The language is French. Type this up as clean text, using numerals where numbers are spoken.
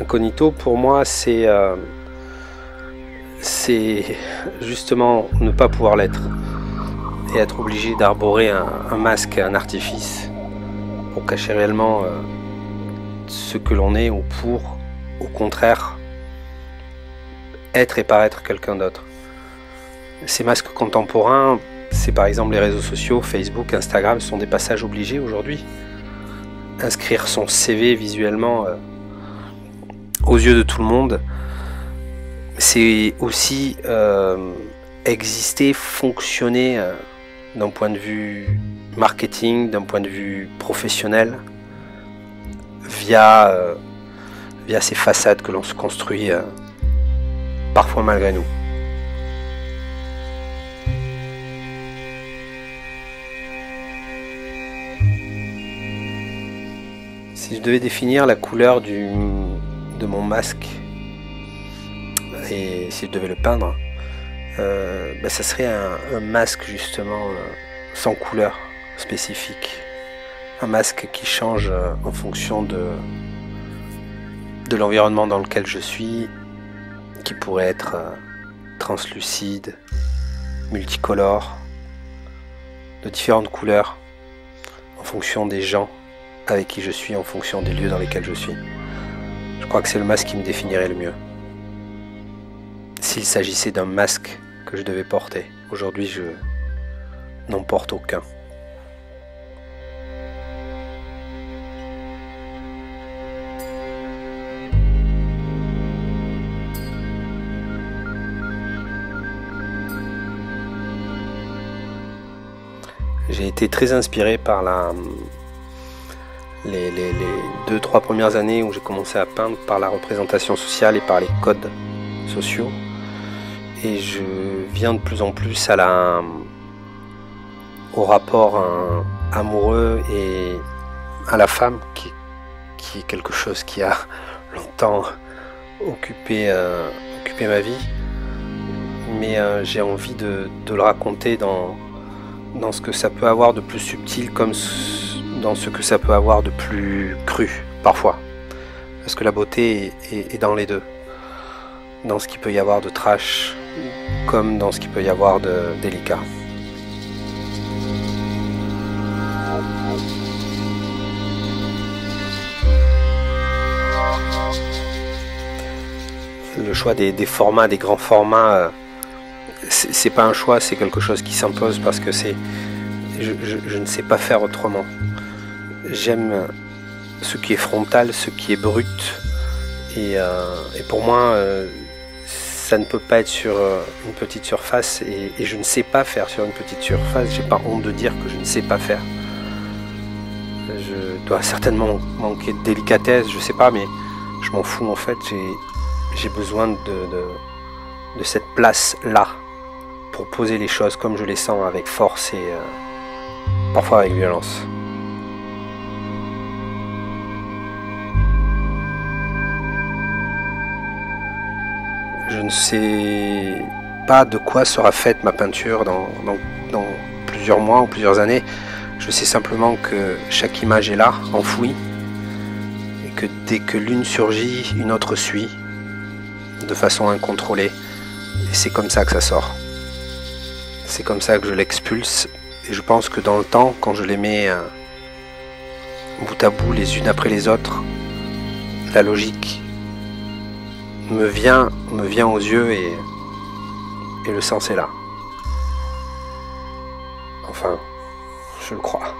Incognito, pour moi, c'est justement ne pas pouvoir l'être et être obligé d'arborer un masque, un artifice pour cacher réellement ce que l'on est, ou pour, au contraire, être et paraître quelqu'un d'autre. Ces masques contemporains, c'est par exemple les réseaux sociaux, Facebook, Instagram, sont des passages obligés aujourd'hui. Inscrire son CV visuellement aux yeux de tout le monde, c'est aussi exister, fonctionner d'un point de vue marketing, d'un point de vue professionnel, via ces façades que l'on se construit parfois malgré nous. Si je devais définir la couleur de mon masque, et si je devais le peindre, ça serait un masque justement sans couleur spécifique. Un masque qui change en fonction de l'environnement dans lequel je suis, qui pourrait être translucide, multicolore, de différentes couleurs, en fonction des gens avec qui je suis, en fonction des lieux dans lesquels je suis. Je crois que c'est le masque qui me définirait le mieux. S'il s'agissait d'un masque que je devais porter, aujourd'hui je n'en porte aucun. J'ai été très inspiré par les 2-3 premières années où j'ai commencé à peindre, par la représentation sociale et par les codes sociaux. Et je viens de plus en plus au rapport amoureux et à la femme, qui est quelque chose qui a longtemps occupé ma vie. Mais j'ai envie de le raconter dans ce que ça peut avoir de plus subtil, comme dans ce que ça peut avoir de plus cru, parfois. Parce que la beauté est dans les deux. Dans ce qu'il peut y avoir de trash, comme dans ce qu'il peut y avoir de délicat. Le choix des formats, des grands formats, c'est pas un choix, c'est quelque chose qui s'impose parce que je ne sais pas faire autrement. J'aime ce qui est frontal, ce qui est brut, et pour moi ça ne peut pas être sur une petite surface, et je ne sais pas faire sur une petite surface. J'ai pas honte de dire que je ne sais pas faire. Je dois certainement manquer de délicatesse, je sais pas, mais je m'en fous en fait. J'ai besoin de cette place là pour poser les choses comme je les sens, avec force et parfois avec violence. Je ne sais pas de quoi sera faite ma peinture dans plusieurs mois ou plusieurs années. Je sais simplement que chaque image est là, enfouie, et que dès que l'une surgit, une autre suit, de façon incontrôlée. Et c'est comme ça que ça sort. C'est comme ça que je l'expulse. Et je pense que dans le temps, quand je les mets bout à bout, les unes après les autres, la logique me vient aux yeux, et le sens est là. Enfin, je le crois.